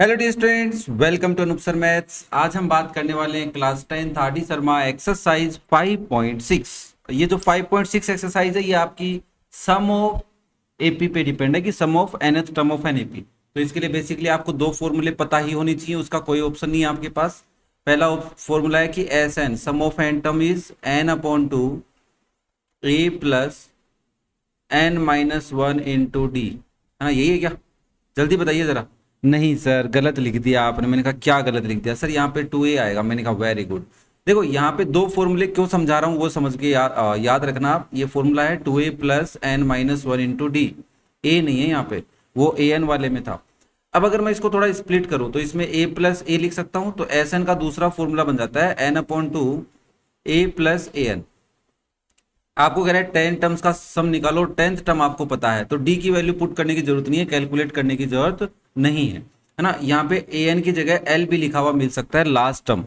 Hello dear students, welcome to Anoop sir maths. आज हम बात करने वाले हैं क्लास 10 आर.डी. शर्मा एक्सरसाइज 5.6। ये जो 5.6 एक्सरसाइज है ये आपकी सम ऑफ एपी पे डिपेंड है कि sum of nth term of an AP. तो इसके लिए बेसिकली आपको दो फॉर्मूले पता ही होनी चाहिए, उसका कोई ऑप्शन नहीं है आपके पास। पहला फॉर्मूला है कि S n sum of n term is n upon two a plus n minus one into d, है ना? यही है क्या? जल्दी बताइए जरा। नहीं सर, गलत लिख दिया आपने। मैंने कहा क्या गलत लिख दिया सर? यहाँ पे 2a आएगा। मैंने कहा वेरी गुड। देखो यहाँ पे दो फॉर्मूले क्यों समझा रहा हूँ वो समझ के याद रखना आप। ये फॉर्मूला है 2a plus n minus one into d. A नहीं है यहाँ पे, वो ए एन वाले में था। अब अगर मैं इसको थोड़ा स्प्लिट करूँ तो इसमें a प्लस ए लिख सकता हूँ, तो एस एन का दूसरा फॉर्मूला बन जाता है N upon two a plus A N. आपको कह रहा है 10 टर्म्स का सम निकालो, 10th टर्म आपको पता है तो डी की वैल्यू पुट करने की जरूरत नहीं है, कैलकुलेट करने की जरूरत नहीं है ना? यहाँ पे ए एन की जगह एल भी लिखा हुआ मिल सकता है लास्ट टर्म।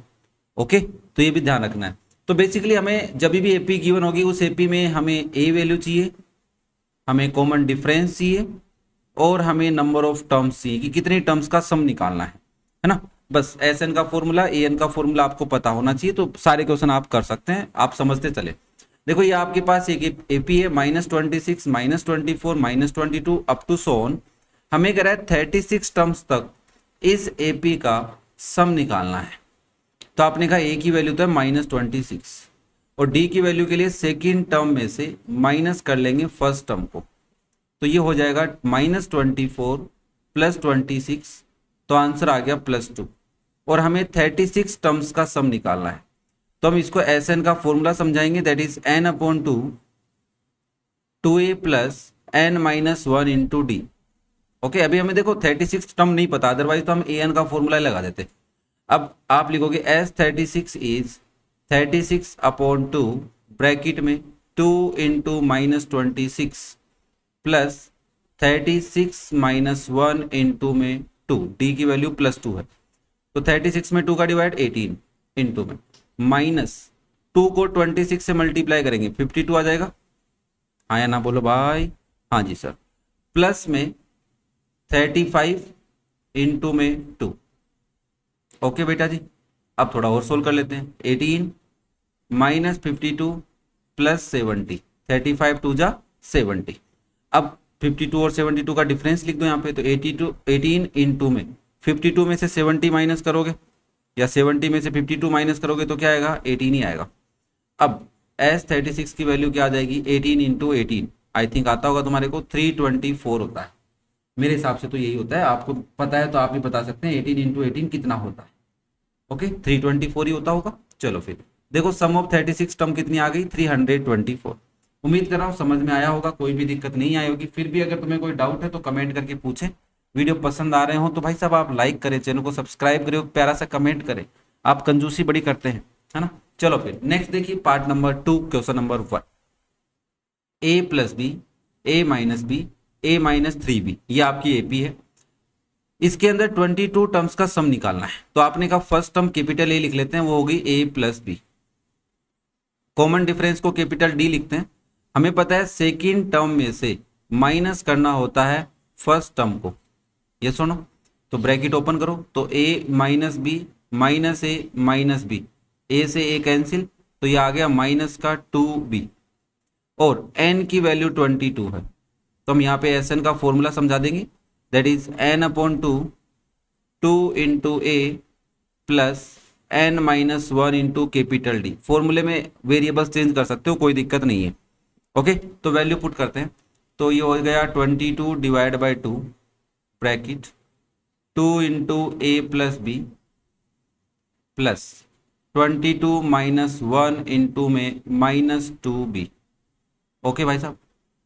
ओके, तो ये भी ध्यान रखना है। तो बेसिकली हमें जब भी एपी गिवन होगी उस एपी में हमें ए वैल्यू चाहिए, हमें कॉमन डिफरेंस चाहिए और हमें नंबर ऑफ टर्म्स चाहिए कि कितने टर्म्स का सम निकालना है ना? बस एस एन का फॉर्मूला ए एन का फॉर्मूला आपको पता होना चाहिए, तो सारे क्वेश्चन आप कर सकते हैं, आप समझते चले। देखो ये आपके पास एक एपी है -26 -24 -22 अप टू सोन। हमें कह रहा है 36 टर्म्स तक इस एपी का सम निकालना है। तो आपने कहा ए की वैल्यू तो है -26 और डी की वैल्यू के लिए सेकेंड टर्म में से माइनस कर लेंगे फर्स्ट टर्म को, तो ये हो जाएगा -24 प्लस 26, तो आंसर आ गया +2। और हमें 36 टर्म्स का सम निकालना है, तो हम इसको एस एन का फॉर्मूला समझाएंगे, that is n upon two a plus n minus one into d. Okay, अभी हमें देखो 36 टर्म नहीं पता, अदरवाइज तो हम ए एन का फॉर्मूला लगा देते। अब आप लिखोगे S 36 is 36 upon two bracket में 2 into -26 plus 36 minus one into में 2, डी की वैल्यू +2 है, तो 36 में 2 का डिवाइड 18 इंटू में माइनस 2 को 26 से मल्टीप्लाई करेंगे 52 आ जाएगा। हाँ या ना बोलो भाई? हाँ जी सर। प्लस में 35 इंटू में 2। ओके बेटा जी, अब थोड़ा और सोल्व कर लेते हैं। 18 माइनस 52 प्लस 70, 35 टू जा 70। अब 52 और 72 का डिफरेंस लिख दो यहाँ पे, तो 82 18 इंटू में 52 में से 70 माइनस करोगे या 70 में से 52 माइनस करोगे तो क्या आएगा? 18 ही आएगा। अब एस 36 की वैल्यू क्या आ जाएगी? 18 इंटू 18, आई थिंक आता होगा तुम्हारे को 324 होता है, मेरे हिसाब से तो यही होता है। आपको पता है तो आप भी बता सकते हैं 18 इंटू 18 कितना होता है। ओके, 324 ही होता होगा। चलो फिर देखो सम ऑफ 36 टर्म कितनी आ गई? 324। उम्मीद कर रहा हूँ समझ में आया होगा, कोई भी दिक्कत नहीं आई होगी। फिर भी अगर तुम्हें कोई डाउट है तो कमेंट करके पूछें। वीडियो पसंद आ रहे हो तो भाई साहब आप लाइक करें, चैनल को सब्सक्राइब करें, प्यारा सा कमेंट करें। आप कंजूसी बड़ी करते हैं, है ना? चलो फिर नेक्स्ट देखिए, पार्ट नंबर 2 क्वेश्चन नंबर 1। ए प्लस बी ए माइनस बी ए माइनस 3b, ये आपकी एपी है। इसके अंदर 22 टर्म्स का सम निकालना है, तो आपने कहा फर्स्ट टर्म कैपिटल ए लिख लेते हैं, वो होगी ए प्लस बी। कॉमन डिफरेंस को कैपिटल डी लिखते हैं। हमें पता है सेकेंड टर्म में से माइनस करना होता है फर्स्ट टर्म को, ये सुनो। तो ब्रैकेट ओपन करो, तो ए माइनस बी माइनस ए माइनस बी, ए से ए कैंसिल, तो ये आ गया माइनस का 2b। और n की वैल्यू 22 है, तो हम यहाँ पे एस एन का फॉर्मूला समझा देंगे, that is n upon two into a plus n minus one into capital D. फॉर्मूले में वेरिएबल्स चेंज कर सकते हो, कोई दिक्कत नहीं है। ओके, तो वैल्यू पुट करते हैं, तो ये हो गया 22 divide by 2 bracket 2 into a plus b plus 22 minus one into में -2b। ओके भाई साहब,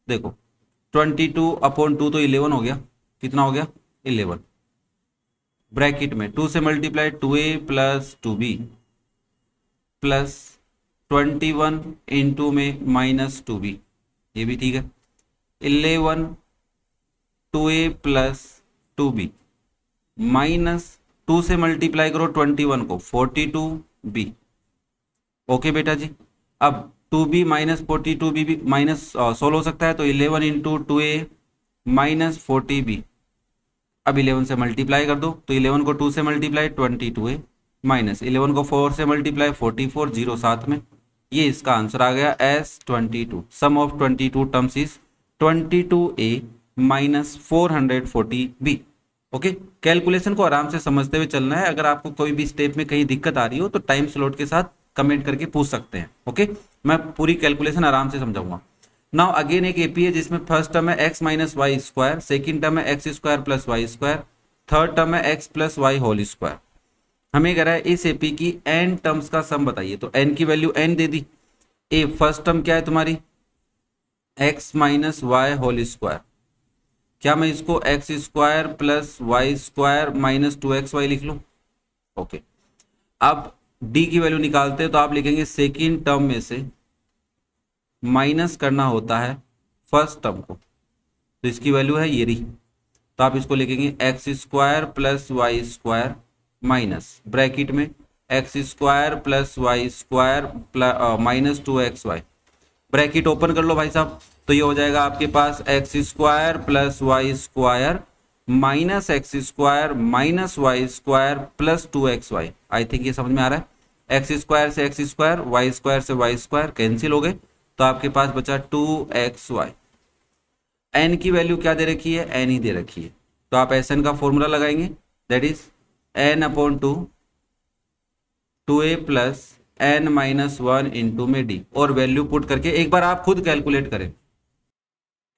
देखो 22 अपॉन 2 तो 11 हो गया, कितना हो गया? 11। ब्रैकेट में 2 से multiply 2a plus 2b plus 21 into में -2b, ये भी ठीक है। 11 2a प्लस 2b माइनस 2 से मल्टीप्लाई करो 21 को 42b। ओके बेटा जी, अब 2b माइनस 42b भी माइनस सोल्व हो सकता है, तो 11 इंटू 2a माइनस 40b। अब 11 से मल्टीप्लाई कर दो, तो 11 को 2 से मल्टीप्लाई 22a माइनस 11 को 4 से मल्टीप्लाई 44, 0 साथ में, ये इसका आंसर आ गया S 22। Sum of 22 terms is 22a minus 440b। Okay, calculation को आराम से समझते हुए चलना है। अगर आपको कोई भी स्टेप में कहीं दिक्कत आ रही हो तो टाइम स्लॉट के साथ कमेंट करके पूछ सकते हैं। ओके, मैं पूरी कैलकुलेशन आराम से समझाऊंगा। नाउ अगेन एक एपी है जिसमें फर्स्ट टर्म है x minus y square, second term है x square plus y square, third term है x plus y whole square. हमें कह रहा है इस एपी की एन टर्म्स का सम बताइए, तो एन की वैल्यू एन दे दी। ए फर्स्ट टर्म क्या है तुम्हारी x minus y whole square, क्या मैं इसको x square plus y square minus 2xy लिख लूं? ओके, अब डी की वैल्यू निकालते हैं तो आप लिखेंगे सेकेंड टर्म में से माइनस करना होता है फर्स्ट टर्म को, तो इसकी वैल्यू है ये रही, तो आप इसको लिखेंगे x square plus y square minus bracket में x square plus y square minus 2xy, bracket open कर लो भाई साहब, तो ये हो जाएगा आपके पास x square plus y square minus x square minus y square plus 2xy। I think ये समझ में आ रहा है। एक्स स्क्वायर से एक्स स्क्वायर, वाई स्क्वायर से वाई स्क्वायर कैंसिल हो गए, तो आपके पास बचा 2xy। एन की वैल्यू क्या दे रखी है? एन ही दे रखी है, तो आप एस एन का फॉर्मूला लगाएंगे, that is n upon 2a plus n minus 1 into में डी, और वैल्यू पुट करके एक बार आप खुद कैलकुलेट करें,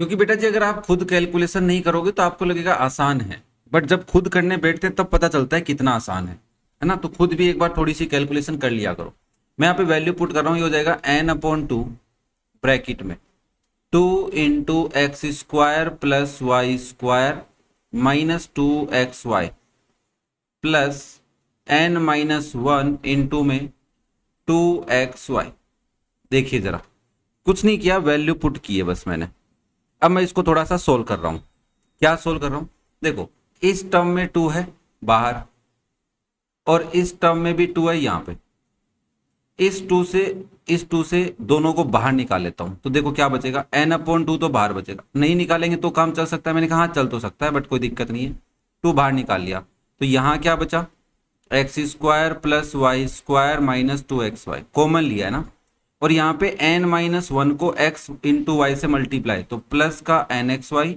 क्योंकि बेटा जी अगर आप खुद कैलकुलेशन नहीं करोगे तो आपको लगेगा आसान है, बट जब खुद करने बैठते हैं तब पता चलता है कितना आसान है ना। तो खुद भी एक बार थोड़ी सी कैलकुलेशन कर लिया करो। मैं यहाँ पे वैल्यू पुट कर रहा हूँ, ये हो जाएगा एन अपॉन 2 ब्रैकेट में 2 into x square plus y square minus 2xy plus n minus 1 into में 2xy। देखिए जरा, कुछ नहीं किया, वैल्यू पुट की है बस मैंने। अब मैं इसको थोड़ा सा सोल्व कर रहा हूं। क्या सोल्व कर रहा हूं? देखो, इस टर्म में 2 है बाहर और इस टर्म में भी 2 है यहां पे। इस 2 से दोनों को बाहर निकाल लेता हूं, तो देखो क्या बचेगा, n अपॉन 2 तो बाहर बचेगा। नहीं निकालेंगे तो काम चल सकता है, मैंने कहा हाँ चल तो सकता है, बट कोई दिक्कत नहीं है। 2 बाहर निकाल लिया, तो यहां क्या बचा, x square plus y square minus 2xy, common लिया है ना। और यहाँ पे n माइनस 1 को x इंटू वाई से मल्टीप्लाई, तो प्लस का nxy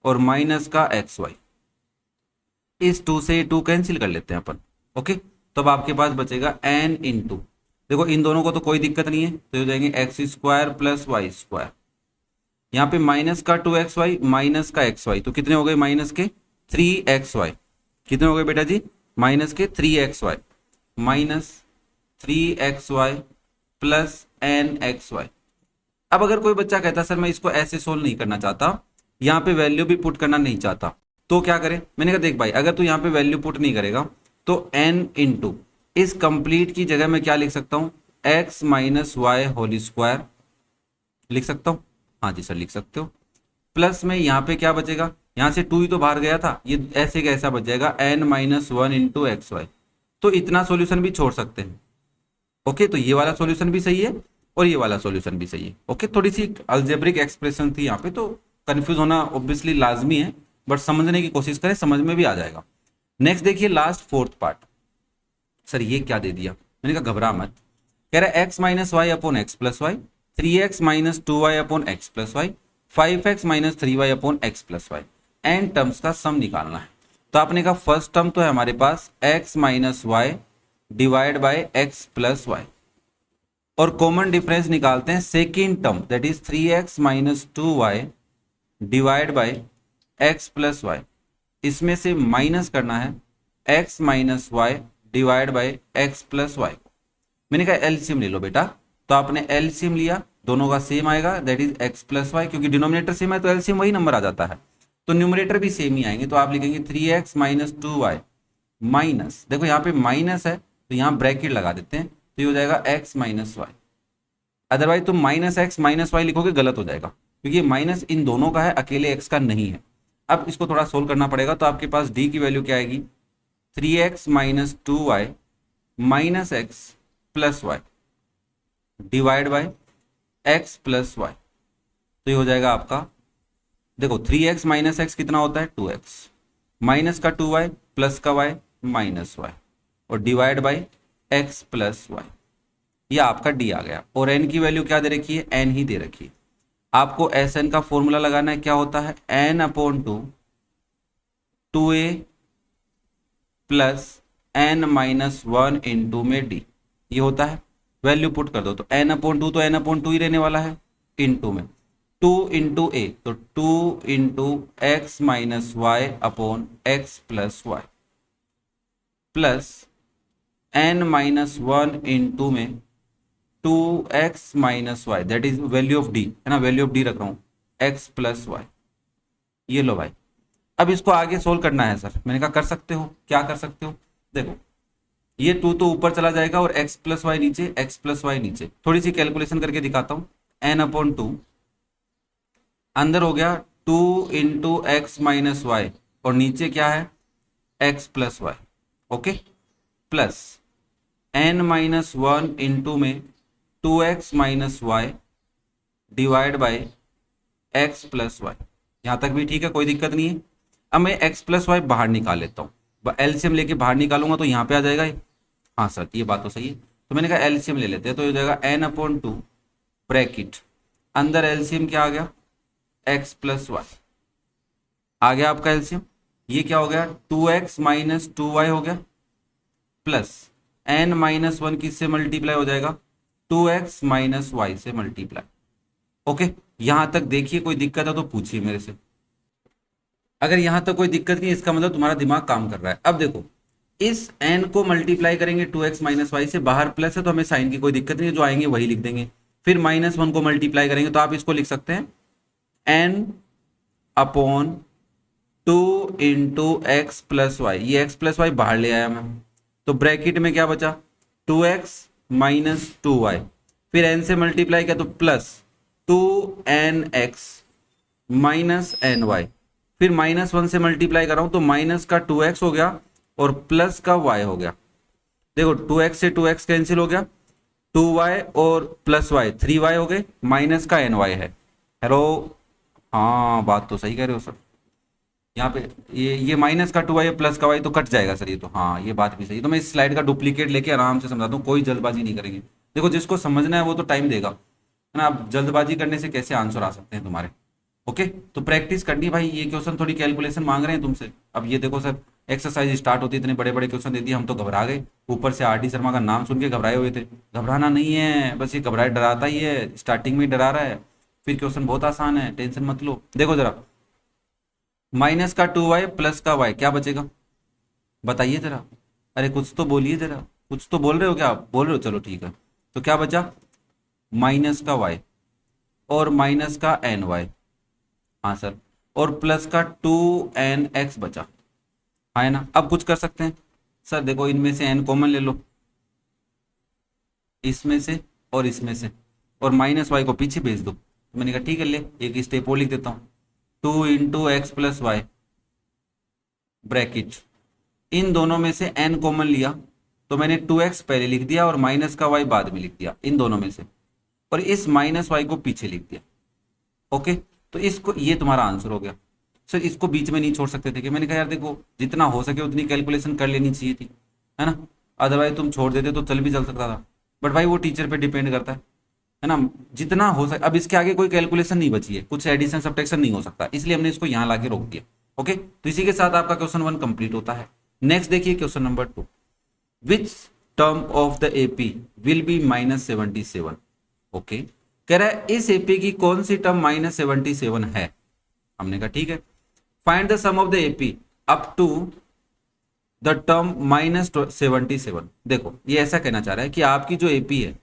और माइनस का xy। इस 2 से 2 कैंसिल कर लेते हैं अपन। ओके, तो अब आपके पास बचेगा n इंटू, देखो इन दोनों को तो कोई दिक्कत नहीं है, तो हो जाएंगे x square plus y square, यहाँ पे माइनस का 2xy माइनस का xy, तो कितने हो गए माइनस के 3xy। कितने हो गए बेटा जी? माइनस के 3xy minus 3xy plus nxy। अब अगर कोई बच्चा कहता सर मैं इसको ऐसे सोल्व नहीं करना चाहता, यहाँ पे वैल्यू भी पुट करना नहीं चाहता, तो क्या करें? मैंने कहा देख भाई, अगर तू यहाँ पे वैल्यू पुट नहीं करेगा तो n इंटू इस कंप्लीट की जगह मैं क्या लिख सकता हूँ, x minus y whole square लिख सकता हूँ। हाँ जी सर लिख सकते हो। प्लस में यहाँ पे क्या बचेगा, यहाँ से 2 ही तो बाहर गया था, ये ऐसे कैसा बच जाएगा n minus 1 into x y. तो इतना सॉल्यूशन भी छोड़ सकते हैं। ओके, तो ये वाला सॉल्यूशन भी सही है और ये वाला सॉल्यूशन भी सही है। ओके, थोड़ी सी अलजेब्रिक एक्सप्रेशन थी यहाँ पे, तो कंफ्यूज होना ऑब्वियसली लाजमी है, बट समझने की कोशिश करें, समझ में भी आ जाएगा। नेक्स्ट देखिए, लास्ट फोर्थ पार्ट। सर ये क्या दे दिया? मैंने कहा घबरा मत, कह रहा है x minus y upon x plus y, 3x minus 2y upon x plus y, 5x minus 3y upon x plus y, n terms का सम निकालना है। तो आपने कहा फर्स्ट टर्म तो है हमारे पास x minus y divide by x plus y, और कॉमन डिफरेंस निकालते हैं second term, that is 3x minus 2y divide by x plus y. इसमें से माइनस करना है x minus y divide by x plus y. मैंने कहा LCM ले लो बेटा, तो आपने एलसीएम लिया, दोनों का सेम आएगा, that is x plus y, क्योंकि डिनोमिनेटर सेम है तो एलसीएम वही नंबर आ जाता है, तो न्यूमरेटर भी सेम ही आएंगे। तो आप लिखेंगे 3x माइनस 2y माइनस, देखो यहाँ पे माइनस है तो यहाँ ब्रैकेट लगा देते हैं, तो ये हो जाएगा x माइनस वाई। अदरवाइज तुम माइनस एक्स माइनस वाई लिखोगे गलत हो जाएगा, क्योंकि माइनस इन दोनों का है, अकेले x का नहीं है। अब इसको थोड़ा सोल्व करना पड़ेगा, तो आपके पास d की वैल्यू क्या आएगी, 3x minus 2y minus x plus y divide by x plus y. तो ये हो जाएगा आपका, देखो 3x माइनस एक्स कितना होता है 2x, माइनस का 2y प्लस का y माइनस y और divide by x plus y, ये आपका d आ गया। और n की वैल्यू क्या दे रखी है, n ही दे रखी है। आपको एस एन का फॉर्मूला लगाना है, क्या होता है, n upon to 2a plus n minus 1 into में d, ये होता है। वैल्यू पुट कर दो तो n अपॉन टू, तो n अपॉन टू ही रहने वाला है, इंटू में 2 इंटू ए, तो 2 into x minus y upon x plus y plus n minus 1 into में 2x minus y, that is value of d, है ना, वैल्यू ऑफ d रख रहा हूं, x प्लस वाई। ये लो भाई, अब इसको आगे सोल्व करना है सर। मैंने कहा कर सकते हो, क्या कर सकते हो, देखो ये 2 तो ऊपर चला जाएगा और x प्लस वाई नीचे, x प्लस वाई नीचे। थोड़ी सी कैलकुलेशन करके दिखाता हूं, n अपॉन टू अंदर हो गया 2 इंटू एक्स माइनस वाई और नीचे क्या है, x plus y, okay, plus n minus 1 into में 2x minus y divide by x plus y. यहां तक भी ठीक है, कोई दिक्कत नहीं है। अब मैं x प्लस वाई बाहर निकाल लेता हूँ, एलसीएम लेके बाहर निकालूंगा तो यहाँ पे आ जाएगा। हाँ सर ये बात तो सही है, तो मैंने कहा एलसीएम ले लेते हैं, तो ये हो जाएगा n अपॉन टू ब्रैकेट अंदर एलसीएम क्या आ गया, x प्लस वाई आ गया आपका एलसीएम। ये क्या हो गया, 2x माइनस 2y हो गया प्लस n माइनस 1 किससे मल्टीप्लाई हो जाएगा, 2x माइनस वाई से मल्टीप्लाई। ओके, यहां तक देखिए, कोई दिक्कत है तो पूछिए मेरे से। अगर यहां तक कोई दिक्कत नहीं है, इसका मतलब तुम्हारा दिमाग काम कर रहा है। अब देखो इस n को मल्टीप्लाई करेंगे 2x माइनस वाई से, बाहर प्लस है तो हमें साइन की कोई दिक्कत नहीं है, जो आएंगे वही लिख देंगे। फिर माइनस 1 को मल्टीप्लाई करेंगे तो आप इसको लिख सकते हैं n upon 2 into x plus y, ये x प्लस वाई बाहर ले आया मैं, तो ब्रैकेट में क्या बचा, 2x माइनस 2y, फिर n से मल्टीप्लाई किया तो प्लस 2nx माइनस ny, फिर माइनस 1 से मल्टीप्लाई कर रहा हूं तो माइनस का 2x हो गया और प्लस का y हो गया। देखो 2x से 2x कैंसिल हो गया, 2y और प्लस y 3y हो गए, माइनस का ny है। हेलो, हाँ बात तो सही कह रहे हो सर, यहाँ पे ये माइनस का 2y प्लस का y तो कट जाएगा सर, ये तो हाँ ये बात भी सही। तो मैं इस स्लाइड का डुप्लीकेट लेके आराम से समझाता हूँ, कोई जल्दबाजी नहीं करेंगे। देखो जिसको समझना है वो तो टाइम देगा, है ना, आप जल्दबाजी करने से कैसे आंसर आ सकते हैं तुम्हारे। ओके, तो प्रैक्टिस करनी भाई, ये क्वेश्चन थोड़ी कैलकुलेशन मांग रहे हैं तुमसे। अब ये देखो सर, एक्सरसाइज स्टार्ट होती, इतने बड़े बड़े क्वेश्चन दे दिए, हम तो घबरा गए। ऊपर से आर डी शर्मा का नाम सुन के घबराए हुए थे। घबराना नहीं है, बस ये घबराए डराता ही है, स्टार्टिंग में ही डरा रहा है, फिर क्वेश्चन बहुत आसान है, टेंशन मत लो। देखो जरा, माइनस का 2y प्लस का y क्या बचेगा, बताइए जरा, अरे कुछ तो बोलिए जरा, कुछ तो बोल रहे हो, क्या आप बोल रहे हो, चलो ठीक है। तो क्या बचा, माइनस का y और माइनस का ny, हाँ सर, और प्लस का 2nx बचा, हाँ है ना। अब कुछ कर सकते हैं सर, देखो इनमें से n कॉमन ले लो, इसमें से और इसमें से, और माइनस वाई को पीछे भेज दो। तो मैंने कहा ठीक है, ले एक स्टेप और लिख देता हूँ, 2 into x plus y bracket, इन दोनों में से n कॉमन लिया तो मैंने 2x पहले लिख दिया और माइनस का y बाद में लिख दिया इन दोनों में से, और इस माइनस वाई को पीछे लिख दिया। ओके, तो इसको, ये तुम्हारा आंसर हो गया सर। इसको बीच में नहीं छोड़ सकते थे कि, मैंने कहा यार देखो जितना हो सके उतनी कैलकुलेशन कर लेनी चाहिए थी, है ना, अदरवाइज तुम छोड़ देते तो चल भी चल सकता था, बट भाई वो टीचर पे डिपेंड करता है ना, जितना हो सके। अब इसके आगे कोई कैलकुलेशन नहीं बची है, कुछ एडिशन सब्ट्रैक्शन नहीं हो सकता, इसलिए हमने इसको यहाँ लाके रोक दिया। ओके, तो इसी के साथ आपका क्वेश्चन 1 कंप्लीट होता है। नेक्स्ट देखिए question number 2, which term of the AP will be -77। Okay, कह रहा है इस एपी की कौन सी टर्म -77 है। हमने कहा ठीक है, find the sum of the AP up to the term -77। देखो ये ऐसा कहना चाह रहा है कि आपकी जो एपी है,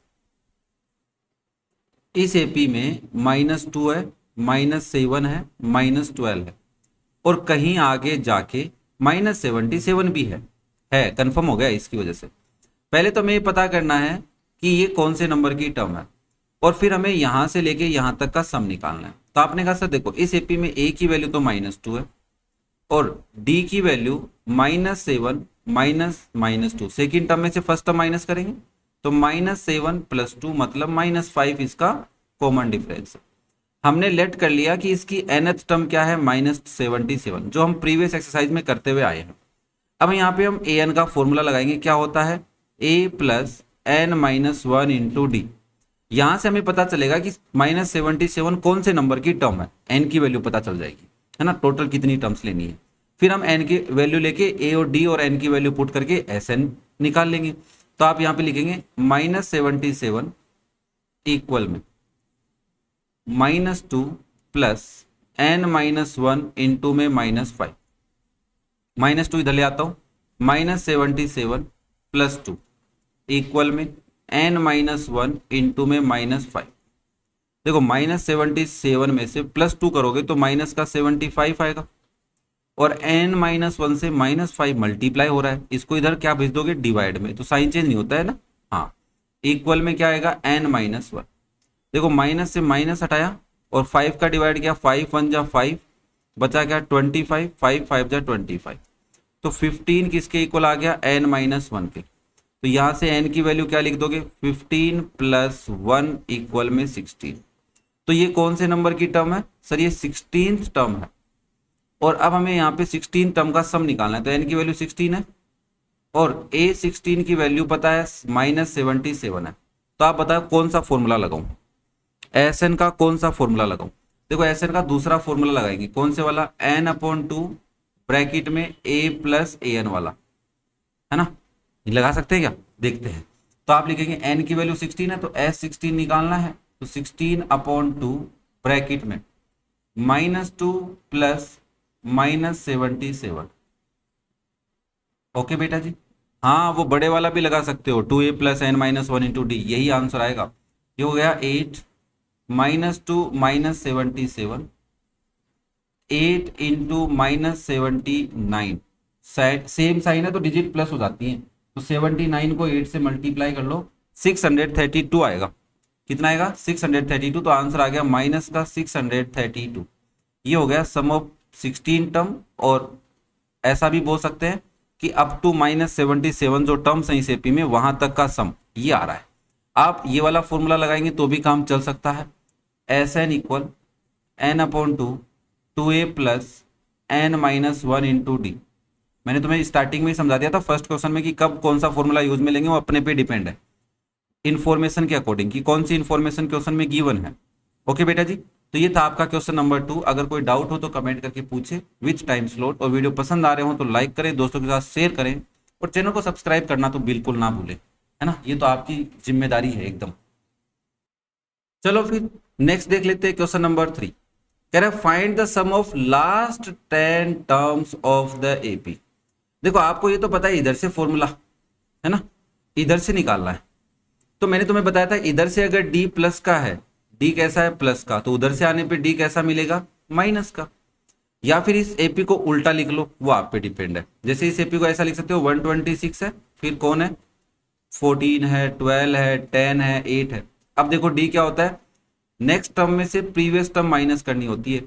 इस एपी में -2 है, -7 है, -12 है, और कहीं आगे जाके -77 भी है कंफर्म हो गया। इसकी वजह से पहले तो हमें ये पता करना है कि ये कौन से नंबर की टर्म है, और फिर हमें यहां से लेके यहां तक का सम निकालना है। तो आपने कहा सर देखो इस एपी में ए की वैल्यू तो -2 है और डी की वैल्यू -7 -2, सेकेंड टर्म में से फर्स्ट टर्म माइनस करेंगे तो -7 + 2 मतलब -5 इसका कॉमन डिफरेंस है। हमने लेट कर लिया कि इसकी nth टर्म क्या है -77, जो हम प्रीवियस एक्सरसाइज में करते हुए आए हैं। अब यहाँ पे हम an का फॉर्मूला लगाएंगे, क्या होता है a plus n minus one into d. यहां से हमें पता चलेगा कि -77 कौन से नंबर की टर्म है, n की वैल्यू पता चल जाएगी, है ना, टोटल कितनी टर्म्स लेनी है। फिर हम n की वैल्यू लेके a और d और n की वैल्यू पुट करके Sn निकाल लेंगे। तो आप यहाँ पे लिखेंगे -77 इक्वल में -2 plus n minus one into में -5, -2 इधर ले आता हूँ, -77 प्लस 2 इक्वल में n माइनस वन इंटू में -5। देखो -77 में से +2 करोगे तो माइनस का 75 आएगा, और n माइनस वन से -5 मल्टीप्लाई हो रहा है, इसको इधर क्या भेज दोगे डिवाइड में, तो साइन चेंज नहीं होता है ना। हाँ, इक्वल में क्या आएगा n माइनस वन। देखो माइनस से माइनस हटाया और 5 का डिवाइड किया, 5 1 जा 5, बचा क्या 25, 5 5 जा 25, तो 15 किसके इक्वल आ गया n माइनस वन के। तो यहां से n की वैल्यू क्या लिख दोगे 15 प्लस 1 इक्वल में 16। तो ये कौन से नंबर की टर्म है सर, ये 16th टर्म है। और अब हमें यहाँ पे 16 टर्म का सम निकालना है, तो n की वैल्यू 16 है और a16 की वैल्यू पता है -77 है। तो आप बताओ कौन सा फॉर्मूला लगाऊं, Sn का कौन सा फॉर्मूला लगाऊं। देखो Sn का दूसरा फॉर्मूला लगाएंगे, कौन से वाला, n/2 ब्रैकेट में a प्लस an वाला, है ना, लगा सकते हैं क्या, देखते हैं। तो आप लिखेंगे n की वैल्यू 16 है तो S16 निकालना है, तो 16/2 ब्रैकेट में -2 प्लस -77। ओके बेटा जी, हाँ वो बड़े वाला भी लगा सकते हो, 2a plus n minus one into D, यही आंसर आएगा। ये हो गया 8 -2 -77, 8 इंटू -79, सेम साइन है तो डिजिट प्लस हो जाती है, तो 79 को 8 से मल्टीप्लाई कर लो, 632 आएगा। कितना आएगा 632, तो आंसर आ गया माइनस का 632। ये हो गया सम ऑफ 16 टर्म, और ऐसा भी बोल सकते हैं कि अप टू -77 जो टर्म्स हैं इस एपी में वहां तक का सम ये आ रहा है। आप ये वाला फॉर्मूला लगाएंगे तो भी काम चल सकता है, Sn equal n/2 2a plus n minus one into D. मैंने तुम्हें स्टार्टिंग में ही समझा दिया था फर्स्ट क्वेश्चन में कि कब कौन सा फॉर्मूला यूज में लेंगे, वो अपने पे डिपेंड है इन्फॉर्मेशन के अकॉर्डिंग कि कौन सी इन्फॉर्मेशन क्वेश्चन में गिवन है। ओके बेटा जी, तो ये था आपका क्वेश्चन नंबर 2। अगर कोई डाउट हो तो कमेंट करके पूछे विच टाइम स्लॉट, और वीडियो पसंद आ रहे हो तो लाइक करें, दोस्तों के साथ शेयर करें, और चैनल को सब्सक्राइब करना तो बिल्कुल ना भूलें, है ना, ये तो आपकी जिम्मेदारी है एकदम। चलो फिर नेक्स्ट देख लेते हैं क्वेश्चन नंबर 3। कह रहा है find the sum of last 10 terms of the AP. देखो आपको ये तो पता है इधर से फॉर्मूला है ना, इधर से निकालना है। तो मैंने तुम्हें बताया था इधर से अगर d प्लस का है, d कैसा है प्लस का, तो उधर से आने पे d कैसा मिलेगा माइनस का। या फिर इस एपी को उल्टा लिख लो, वो आप पे डिपेंड है। जैसे इस एपी को ऐसा लिख सकते हो 126 है, फिर कौन है 14 है, 12 है, 10 है, 8 है। अब देखो d क्या होता है, नेक्स्ट टर्म में से प्रीवियस टर्म माइनस करनी होती है,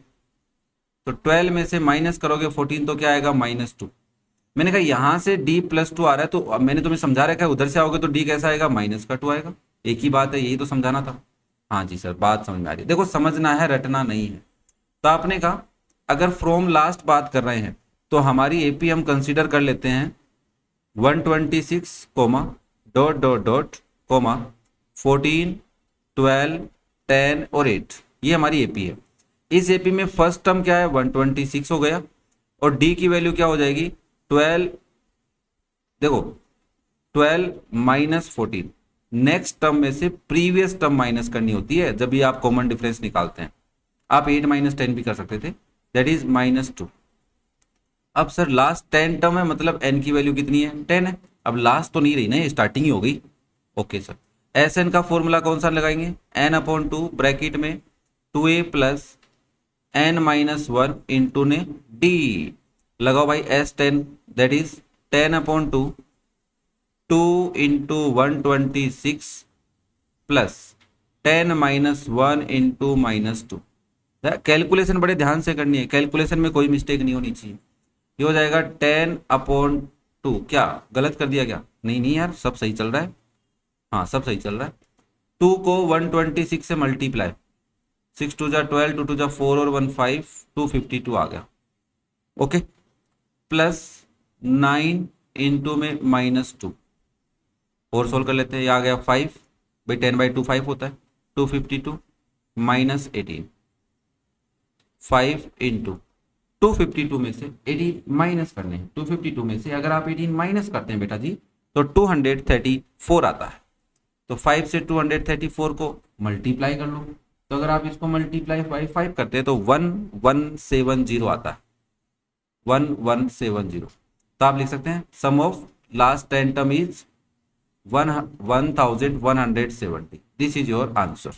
तो 12 में से माइनस करोगे 14 तो क्या आएगा -2। मैंने कहा यहां से d +2 आ रहा है, तो अब मैंने तुम्हें समझा रखा है उधर से आओगे तो d कैसा आएगा -2 आएगा। एक ही बात है, यही तो समझाना था। हाँ जी सर, बात समझ में आ रही है। देखो समझना है, रटना नहीं है। तो आपने कहा अगर फ्रॉम लास्ट बात कर रहे हैं तो हमारी एपी हम कंसीडर कर लेते हैं 126 comma dot dot dot comma 14 12 10 और 8, ये हमारी एपी है। इस एपी में फर्स्ट टर्म क्या है 126 हो गया, और d की वैल्यू क्या हो जाएगी 12, देखो 12 माइनस 14, नेक्स्ट टर्म में से प्रीवियस टर्म माइनस करनी होती है जब भी आप कॉमन डिफरेंस निकालते हैं। आप 8 माइनस 10 भी कर सकते थे, दैट इज -2। अब सर लास्ट 10 टर्म है, मतलब n की वैल्यू कितनी है 10 है। अब लास्ट तो नहीं रही ना, ये स्टार्टिंग ही हो गई। ओके सर, Sn का फॉर्मूला कौन सा लगाएंगे, n/2 ब्रैकेट में 2a plus n minus one into ने d लगाओ भाई S10, that is 10/2 2 into 126 plus 10 minus one into -2। Calculation बड़े ध्यान से करनी है, कैलकुलेशन में कोई मिस्टेक नहीं होनी चाहिए। ये हो जाएगा 10/2, क्या गलत कर दिया क्या, नहीं नहीं यार सब सही चल रहा है, हाँ सब सही चल रहा है। 2 को 126 से मल्टीप्लाई, 6 टू जा 12, 2 टू जा 4 और 1 5, 252 आ गया। ओके, प्लस 9 इंटू में -2 और सोल्व कर लेते हैं। ये आ गया 5 भाई, 10/2 5 होता है, 252 माइनस 18, 5 इंटू 252 में से 18 माइनस करने हैं। 252 में से अगर आप 18 माइनस करते हैं बेटा जी तो 234 आता है। तो 5 से 234 को मल्टीप्लाई कर लो। तो अगर आप इसको मल्टीप्लाई 5 करते हैं तो 1170 आता है, 1170। तो आप लिख सकते हैं sum of last 10 term is 1170। This is your answer.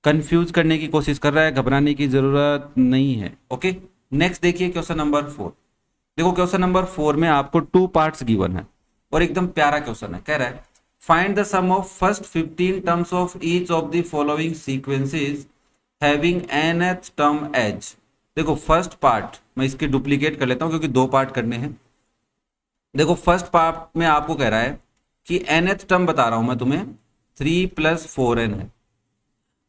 Confuse करने की कोशिश कर रहा है, घबराने की जरूरत नहीं है। ओके, नेक्स्ट देखिए क्वेश्चन नंबर 4। देखो क्वेश्चन नंबर 4 में आपको 2 पार्ट्स गिवन है और एकदम प्यारा क्वेश्चन है। कह रहा है find the sum of first 15 terms of each of the following sequences having nth term as. देखो फर्स्ट पार्ट मैं इसके डुप्लीकेट कर लेता हूं क्योंकि 2 पार्ट करने हैं। देखो फर्स्ट पार्ट में आपको कह रहा है कि nth टर्म बता रहा हूं मैं तुम्हें 3 + 4n है।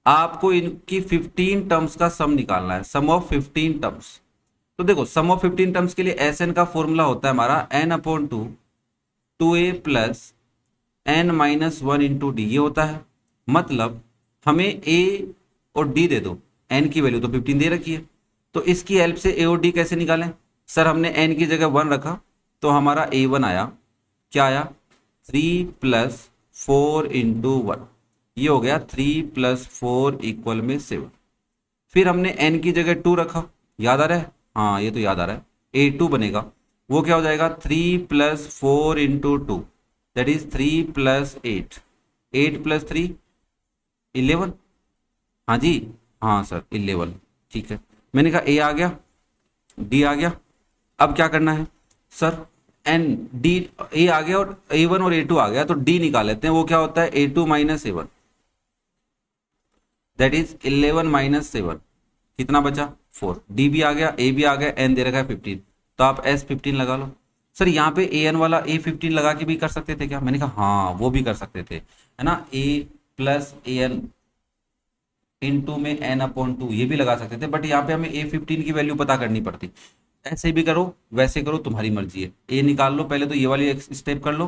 आपको इनकी 15 टर्म्स का सम निकालना है, सम ऑफ 15 टर्म्स। तो देखो सम ऑफ 15 टर्म्स के लिए Sn का फॉर्मूला होता है हमारा n/2 2a + n-1 into D, ये होता है। मतलब हमें a और d दे दो, n की वैल्यू तो 15 दे रखी है, तो इसकी हेल्प से a और d कैसे निकालें। सर हमने n की जगह 1 रखा तो हमारा a1 आया, क्या आया 3 + 4 इंटू 1, ये हो गया 3 + 4 = 7। फिर हमने n की जगह 2 रखा, याद आ रहा है, हाँ ये तो याद आ रहा है, a2 बनेगा, वो क्या हो जाएगा 3 + 4 इंटू 2, दैट इज 3 + 8, 8 + 3 11। हाँ जी, हाँ सर 11, ठीक है। मैंने कहा a आ गया, d आ गया। अब क्या करना है सर, n d a आ गया और a1 और a2 आ गया, तो d निकाल लेते हैं। वो क्या होता है a2 - a1, दैट इज 11 - 7, कितना बचा 4। d भी आ गया, a भी आ गया, n दे रखा है 15, तो आप S15 लगा लो। सर यहाँ पे an वाला A15 लगा के भी कर सकते थे क्या। मैंने कहा हाँ वो भी कर सकते थे, है ना, a + an इंटू में n/2 ये भी लगा सकते थे, बट यहाँ पे हमें A15 की वैल्यू पता करनी पड़ती। ऐसे भी करो वैसे करो, तुम्हारी मर्जी है। a निकाल लो पहले, तो ये वाली स्टेप कर लो,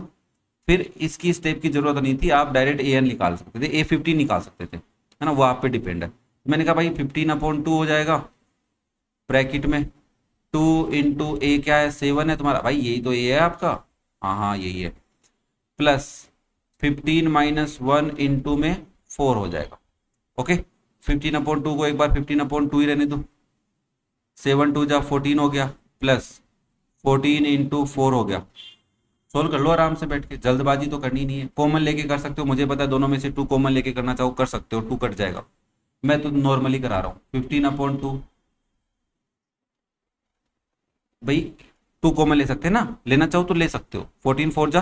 फिर इसकी स्टेप की जरूरत नहीं थी, आप डायरेक्ट an निकाल सकते थे, A15 निकाल सकते थे, है ना, वो आप पे डिपेंड है। मैंने कहा भाई 15/2 हो जाएगा, ब्रैकेट में 2 इंटू a क्या है 7 है तुम्हारा, भाई यही तो a है आपका, हाँ हाँ यही है, प्लस 15 - 1 इंटू में 4 हो जाएगा। ओके, 15/2 को एक बार 15/2 ही रहने दो, 7 2 जा 14 हो गया, प्लस 14 इंटू 4 हो गया। सोल्व कर लो आराम से बैठ के, जल्दबाजी तो करनी नहीं है। कॉमन लेके कर सकते हो, मुझे पता है दोनों में से 2 कॉमन लेके करना चाहो कर सकते हो, 2 कट जाएगा। मैं तो नॉर्मली करा रहा हूँ 15/2, भाई 2 कॉमन ले सकते हैं ना, लेना चाहो तो ले सकते हो। 14 4 जा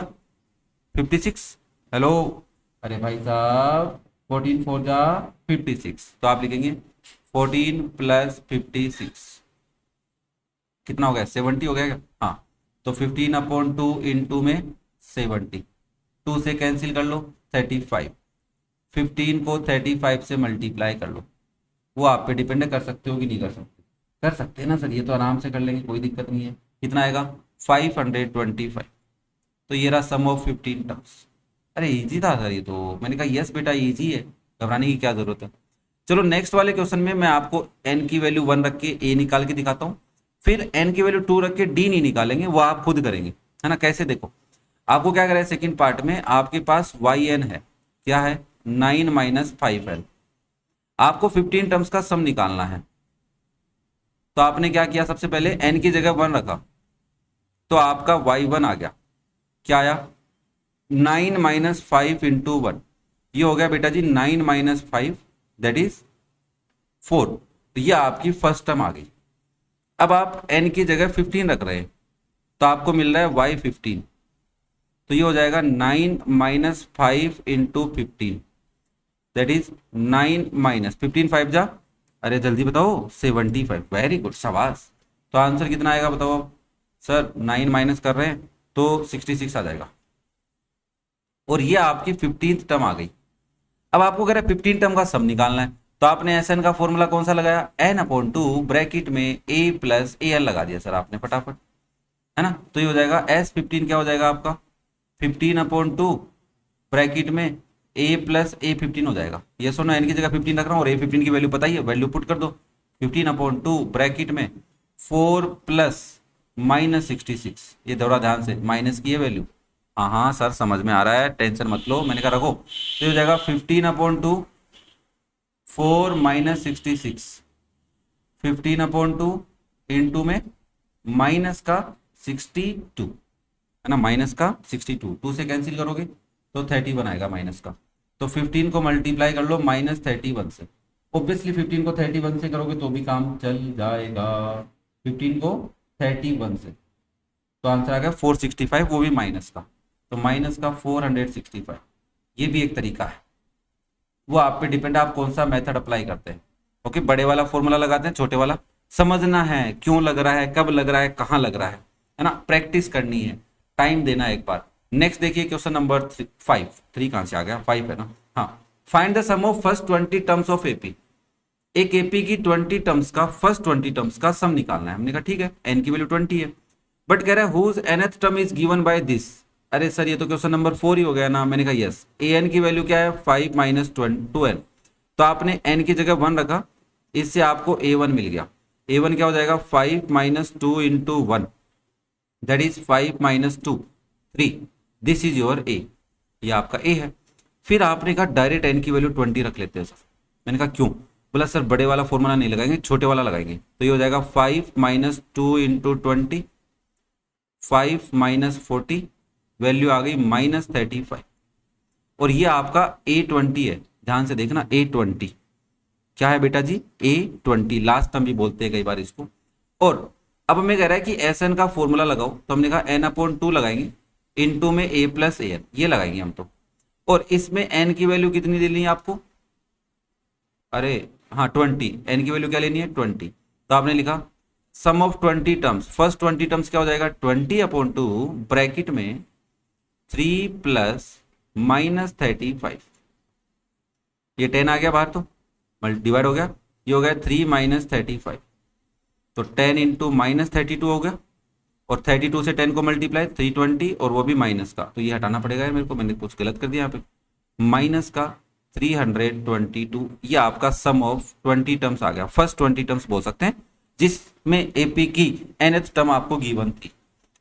56, हेलो, अरे भाई साहब 14 4 जा 56, तो आप लिखेंगे 14 + 56, कितना हो गया 70 हो गया क्या, हाँ। तो 15/2 इंटू में 70, 2 से कैंसिल कर लो 35, 15 को 35 से मल्टीप्लाई कर लो। वो आप पे डिपेंड है, कर सकते हो कि नहीं कर सकते। कर सकते हैं ना सर, ये तो आराम से कर लेंगे, कोई दिक्कत नहीं है। कितना आएगा 525। तो ये रहा सम ऑफ 15 टर्म्स। अरे इजी था सर ये तो, मैंने कहा यस बेटा इजी है, घबराने की क्या जरूरत है। चलो नेक्स्ट वाले क्वेश्चन में मैं आपको n की वैल्यू 1 रख के a निकाल के दिखाता हूँ, फिर n की वैल्यू 2 रख के d नहीं निकालेंगे, वो आप खुद करेंगे, है ना। कैसे, देखो आपको क्या करें, सेकंड पार्ट में आपके पास yn है, क्या है 9 - 5n, आपको 15 टर्म्स का सम निकालना है। तो आपने क्या किया, सबसे पहले n की जगह 1 रखा, तो आपका y1 आ गया, क्या आया 9 - 5 इंटू 1, ये हो गया बेटा जी 9 - 5, दैट इज 4। तो ये आपकी फर्स्ट टर्म आ गई। अब आप n की जगह 15 रख रहे हैं, तो आपको मिल रहा है y15, तो ये हो जाएगा 9 - 5 इंटू 15, दैट इज 9 - 15 5 जा, अरे जल्दी बताओ 75, वेरी गुड शाबाश। तो आंसर कितना आएगा बताओ अब, सर 9 माइनस कर रहे हैं तो 66 आ जाएगा, और ये आपकी 15th टर्म आ गई। अब आपको कह रहा है 15 टर्म का सम निकालना है, तो आपने एस एन का फॉर्मूला कौन सा लगाया, एन अपॉन टू ब्रैकेट में ए प्लस ए एल लगा दिया सर आपने फटाफट, है ना। तो ये हो जाएगा एस 15 क्या हो जाएगा आपका 15 अपॉन टू ब्रैकेट में ए प्लस ए 15 हो जाएगा। ये सुनो एन की जगह 15 रख रहा हूँ और ए 15 की वैल्यू पता ही है, वैल्यू पुट कर दो 15 अपॉन टू ब्रैकेट में 4 प्लस माइनस 66, ये थोड़ा ध्यान से माइनस की है वैल्यू। हाँ हाँ सर समझ में आ रहा है, टेंशन मत लो, मैंने कहा रखो। तो ये हो जाएगा 15 upon two 4 minus 66, 15 upon two into में माइनस का 62, है ना, माइनस का 62, 2 से कैंसिल करोगे तो 31 आएगा माइनस का। तो 15 को मल्टीप्लाई कर लो माइनस 31 से, ऑब्वियसली 15 को 31 से करोगे तो भी काम चल जाएगा, 15 को 31 से, तो आंसर आ गया 465, वो भी माइनस का, तो माइनस का 465। ये भी एक तरीका है, वो आप पे डिपेंड है आप कौन सा मेथड अप्लाई करते हैं। ओके, बड़े वाला फॉर्मूला लगाते हैं, छोटे वाला समझना है क्यों लग रहा है, कब लग रहा है, कहाँ लग रहा है ना, प्रैक्टिस करनी है, टाइम देना है एक बार। नेक्स्ट देखिए क्वेश्चन नंबर 5, 3 कहां से आ गया, 5 है ना। हाँ, find the sum of first 20 terms of AP. एक एपी की 20 टर्म्स का फर्स्ट 20 टर्म्स का सम निकालना है। हमने कहा ठीक है, एन की वैल्यू 20 है, बट कह रहा है whose nth term is given by this. अरे सर ये तो क्वेश्चन नंबर 4 ही हो गया ना। मैंने कहा यस, ए एन की वैल्यू क्या है 5 माइनस 2n, तो आपने एन की जगह 1 रखा, इससे आपको a1 मिल गया। a1 क्या हो जाएगा 5 minus 2 into 1, that is 5 minus 2 3, this is your a, ये आपका ए है। फिर आपने कहा डायरेक्ट एन की वैल्यू 20 रख लेते हैं सर। मैंने कहा क्यों, बोला सर बड़े वाला फॉर्मूला नहीं लगाएंगे, छोटे वाला लगाएंगे। तो ये हो जाएगा 5 माइनस 2 इंटू 20, 5 माइनस 40, वैल्यू आ गई माइनस 35, और ये आपका A20 है, ध्यान से देखना A20 क्या है बेटा जी, A20 लास्ट टर्म भी बोलते हैं कई बार इसको। और अब हमें कह रहा है कि एस एन का फॉर्मूला लगाओ, तो हमने कहा एन अपॉन 2 लगाएंगे, इनटू में ए प्लस ए एन, ये लगाएंगे हम तो। और इसमें एन की वैल्यू कितनी लेनी है आपको, अरे हाँ 20, एन की वैल्यू क्या लेनी है 20, तो आपने लिखा सम ऑफ 20 टर्म्स, फर्स्ट 20 टर्म्स क्या हो जाएगा 20 अपॉन 2 ब्रैकेट में 3 प्लस माइनस 35, ये 10 आ गया बाहर तो डिवाइड हो गया, ये हो गया 3 माइनस 35, तो 10 इंटू माइनस 32 हो गया, और 32 से 10 को मल्टीप्लाई 320, और वो भी माइनस का, तो ये हटाना पड़ेगा यार मेरे को, मैंने कुछ गलत कर दिया यहाँ पे, माइनस का 322, ये आपका सम ऑफ 20 टर्म्स आ गया, फर्स्ट 20 टर्म्स बोल सकते हैं जिसमें एपी की nth टर्म आपको गिवन थी।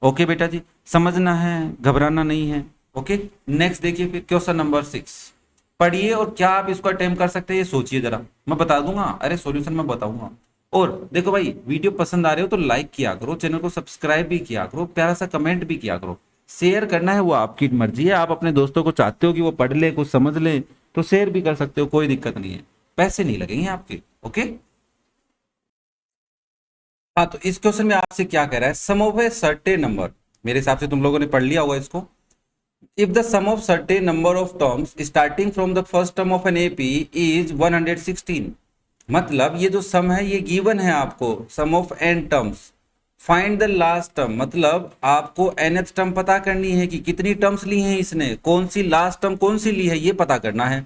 ओके बेटा जी, समझना है, घबराना नहीं है। ओके, नेक्स्ट देखिए फिर क्वेश्चन नंबर 6, पढ़िए और क्या आप इसको अटेम्प्ट कर सकते हैं ये सोचिए जरा, मैं बता दूंगा, अरे सॉल्यूशन मैं बताऊंगा। और देखो भाई वीडियो पसंद आ रहे हो तो लाइक किया करो, चैनल को सब्सक्राइब भी किया करो, प्यारा सा कमेंट भी किया करो, शेयर करना है वो आपकी मर्जी है, आप अपने दोस्तों को चाहते हो कि वो पढ़ ले कुछ समझ ले तो शेयर भी कर सकते हो, कोई दिक्कत नहीं है, पैसे नहीं लगेंगे आपके। ओके, हाँ तो इस क्वेश्चन में आपसे क्या कह रहा है, सम ऑफ ए सर्टेन नंबर, मेरे हिसाब से तुम लोगों ने पढ़ लिया होगा इसको। If the sum of certain number of terms starting from the first term of an AP is 116, मतलब ये जो सम है ये गिवन है आपको, sum of n terms, find the last term, मतलब आपको nth टर्म पता करनी है कि कितनी टर्म्स ली हैं इसने, कौन सी लास्ट टर्म कौन सी ली है ये पता करना है।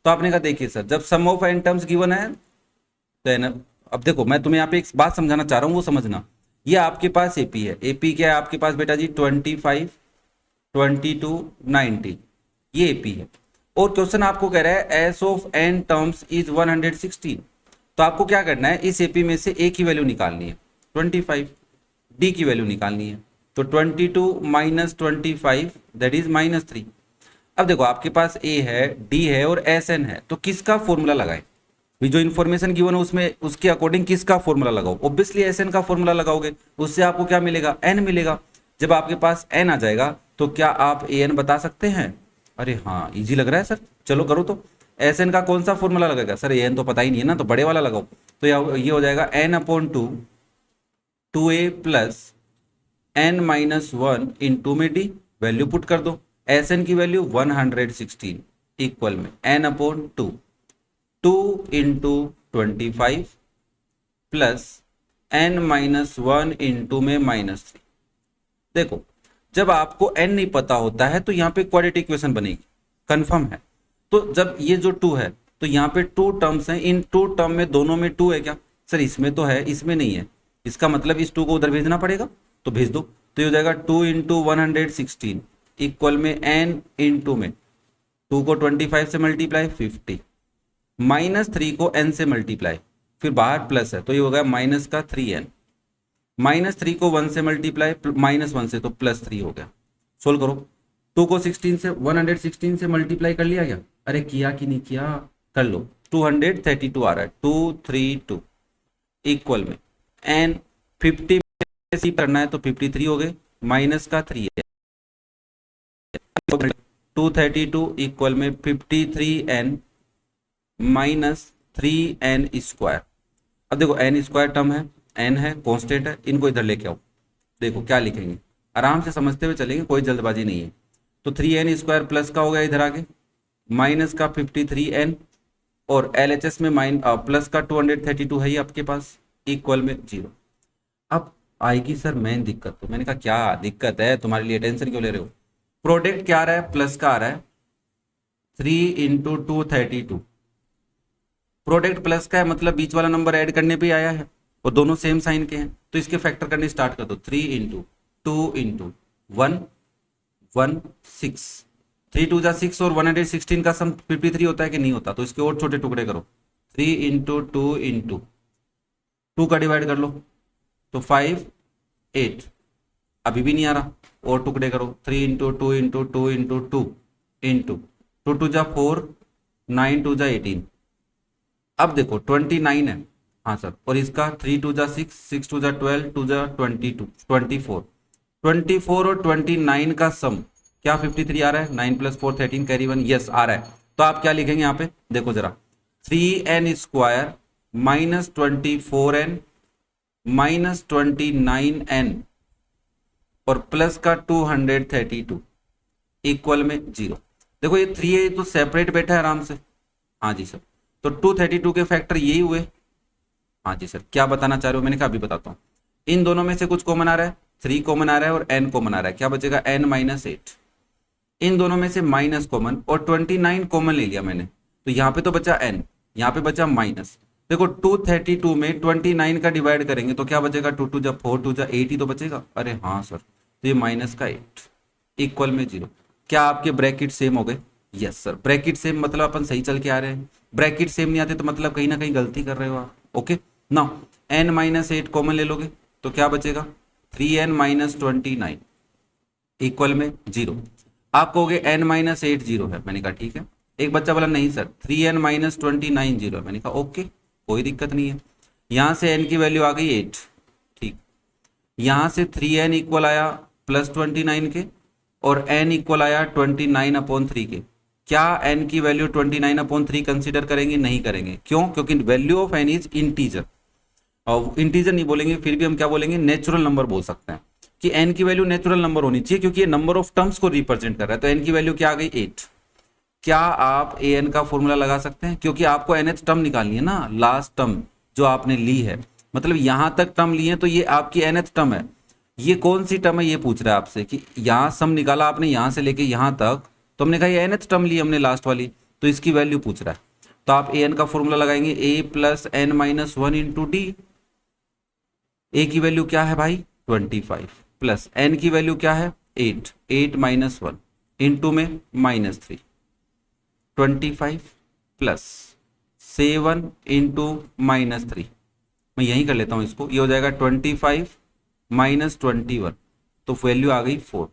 तो आपने कहा देखिए सर जब सम ऑफ n टर्म्स गिवन है तो n, अब देखो मैं तुम्हें यहाँ पे एक बात समझाना चाह रहा हूँ वो समझना, ये आपके पास एपी है, एपी क्या है आपके पास बेटा जी 25 22 90, ये एपी है, और क्वेश्चन आपको कह रहा है S of n terms is 116, तो आपको क्या करना है इस एपी में से ए की वैल्यू निकालनी है 25, डी की वैल्यू निकालनी है, तो 22 माइनस 25 दैट इज माइनस 3। अब देखो आपके पास ए है, डी है और एस एन है, तो किसका फॉर्मूला लगाए, जो इन्फॉर्मेशन गिवन है उसमें उसके अकॉर्डिंग किसका फॉर्मूला लगाओ, ऑब्वियसली एस एन का फॉर्मूला लगाओगे, उससे आपको क्या मिलेगा एन मिलेगा। जब आपके पास एन आ जाएगा तो क्या आप ए एन बता सकते हैं, अरे हाँ इजी लग रहा है सर, चलो करो तो। एस एन का कौन सा फॉर्मूला लगेगा सर, ए एन तो पता ही नहीं है ना, तो बड़े वाला लगाओ, तो ये हो जाएगा n upon 2 a plus n minus 1 into में डी, वैल्यू पुट कर दो, एस एन की वैल्यू 116 इक्वल में n upon 2 into 25 plus n minus 1 into में माइनस 3। देखो जब आपको n नहीं पता होता है तो यहाँ पे क्वाड्रेटिक इक्वेशन बनेगी, कंफर्म है। तो जब ये जो 2 है तो यहाँ पे 2 टर्म्स हैं, इन 2 टर्म में दोनों में 2 है क्या सर? इसमें तो है, इसमें नहीं है, इसका मतलब इस 2 को उधर भेजना पड़ेगा, तो भेज दो। तो ये हो जाएगा 2 इंटू 116 इक्वल में n इंटू में 2 को 25 से मल्टीप्लाई 50 माइनस 3 को n से मल्टीप्लाई, फिर बाहर प्लस है तो ये होगा माइनस का 3n, माइनस 3 को 1 से मल्टीप्लाई माइनस 1 से तो प्लस 3 हो गया। सोल्व करो, 2 को 16 से 116 से मल्टीप्लाई कर लिया क्या? अरे किया कि नहीं किया? कर लो, 232 आ रहा है, 232 इक्वल में n 50 में सी करना है तो 53 हो गए, माइनस का 3 है, 232 इक्वल में 53n माइनस 3n स्क्वायर। अब देखो n स्क्वायर टर्म है, n है कांस्टेंट है, इनको इधर लेके आओ, देखो क्या लिखेंगे, आराम से समझते हुए चलेंगे, कोई जल्दबाजी नहीं है। तो 3n स्क्वायर प्लस का हो गया इधर आगे, माइनस का 53n और LHS में प्लस का 232 है ही आपके पास, इक्वल में 0। अब आएगी सर मेन दिक्कत, तो मैंने कहा क्या दिक्कत है तुम्हारे लिए, टेंशन क्यों ले रहे हो? प्रोडक्ट क्या आ रहा है? प्लस का आ रहा है, 3 इंटू 232, प्रोडक्ट प्लस का है मतलब बीच वाला नंबर ऐड करने पे आया है और दोनों सेम साइन के हैं, तो इसके फैक्टर करने स्टार्ट कर दो। 3 इंटू 2 इंटू 1 1 6, 3 2 जा 6 और 116 का सम 53 होता है कि नहीं होता? तो इसके और छोटे टुकड़े करो, 3 इंटू 2 इंटू 2 का डिवाइड कर लो तो 5 8, अभी भी नहीं आ रहा, और टुकड़े करो, 3 इंटू 2 इंटू 2 इंटू 2 इंटू 2 2 जा 4, 9 2 जा 18, अब देखो 29 है, हाँ सर, और इसका 3 2 जा 6, 6 2 जा 12, 2 जा 22 24, 24 और 29 का सम क्या 53 आ रहा है? 9 प्लस 4 13 कैरी 1, यस आ रहा है। तो आप क्या लिखेंगे यहाँ पे, देखो जरा, 3n square minus 24n minus 29n और प्लस का 232 इक्वल में 0। देखो ये 3 है तो सेपरेट बैठा है आराम से, हाँ जी सर, तो 232 के फैक्टर यही हुए, हाँ जी सर। क्या बताना चाह रहे हो? मैंने कहा अभी बताता हूँ। इन दोनों में से कुछ कॉमन आ रहा है, 3 कॉमन आ रहा है और n कॉमन आ रहा है, क्या बचेगा? n minus 8। इन दोनों में से माइनस कॉमन और 29 कॉमन ले लिया मैंने, तो यहाँ पे तो बचा n, यहाँ पे बचा माइनस। देखो 232 में 29 का डिवाइड करेंगे तो क्या बचेगा? 2 2 जा 4, 2 जा 8 ही तो बचेगा। अरे हाँ सर, तो ये माइनस का 8 इक्वल में 0। क्या आपके ब्रैकेट सेम हो गए? यस सर, ब्रैकेट सेम मतलब अपन सही चल के आ रहे हैं, ब्रैकेट सेम नहीं आते तो मतलब कहीं ना कहीं गलती कर रहे हो आप। Okay now n minus 8 common ले लोगे तो क्या बचेगा? 3n माइनस 29 इक्वल में 0। आप कहोगे n माइनस 8 0 है, मैंने कहा ठीक है। एक बच्चा बोला नहीं सर 3n माइनस 29 0 है, मैंने कहा ओके कोई दिक्कत नहीं है। यहाँ से n की वैल्यू आ गई 8, ठीक, यहाँ से 3n इक्वल आया प्लस 29 के और n इक्वल आया 29/3 के। क्या n की वैल्यू 29/3 कंसीडर करेंगे? नहीं करेंगे, क्यों? क्योंकि value of n is integer, और इंटीजर नहीं बोलेंगे फिर भी हम क्या बोलेंगे? नेचुरल नंबर बोल सकते हैं कि n की वैल्यू नेचुरल नंबर होनी चाहिए, क्योंकि ये नंबर ऑफ टर्म्स को रिप्रेजेंट कर रहा है। तो n की वैल्यू क्या आ गई? 8। क्या आप an का फॉर्मूला लगा सकते हैं? क्योंकि आपको nth टर्म निकालनी है ना, लास्ट टर्म जो आपने ली है, मतलब यहां तक टर्म ली है तो ये आपकी nth टर्म है। ये कौन सी टर्म है ये पूछ रहा है आपसे, कि यहाँ सम निकाला आपने यहां से लेके यहां तक, तो हमने कहा ये nth टर्म ली हमने लास्ट वाली, तो इसकी वैल्यू पूछ रहा है। तो आप an का फॉर्मूला लगाएंगे a plus n minus 1 into D. a की वैल्यू क्या है भाई? 25 प्लस n की वैल्यू क्या है? 8, 8 माइनस 1 इंटू में माइनस 3, 25 प्लस 7 इंटू माइनस 3, मैं यही कर लेता हूं इसको, ये हो जाएगा 25 माइनस 21, तो वैल्यू आ गई 4।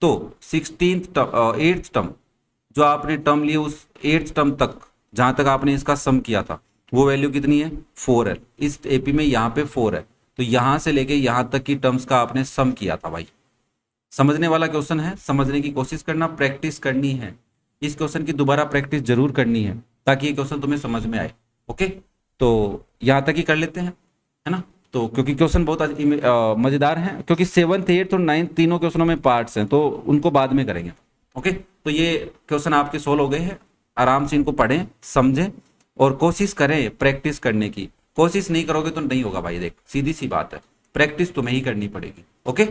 तो 8th टर्म जो आपने टर्म लिए उस 8th टर्म तक जहां तक आपने इसका सम किया था वो वैल्यू कितनी है? 4 है। इस एपी में यहाँ पे 4 है, तो यहां से लेके यहां तक की टर्म्स का आपने सम किया था भाई। समझने वाला क्वेश्चन है, समझने की कोशिश करना, प्रैक्टिस करनी है, इस क्वेश्चन की दोबारा प्रैक्टिस जरूर करनी है ताकि ये क्वेश्चन तुम्हें समझ में आए। ओके तो यहां तक ही कर लेते हैं, है ना? तो क्योंकि क्वेश्चन बहुत मजेदार हैं, क्योंकि 7th 8th और 9th तीनों क्वेश्चनों में पार्ट्स हैं, तो उनको बाद में करेंगे। ओके तो ये क्वेश्चन आपके सोल्व हो गए हैं, आराम से इनको पढ़ें, समझें और कोशिश करें प्रैक्टिस करने की। कोशिश नहीं करोगे तो नहीं होगा भाई, देख सीधी सी बात है, प्रैक्टिस तुम्हें ही करनी पड़ेगी। ओके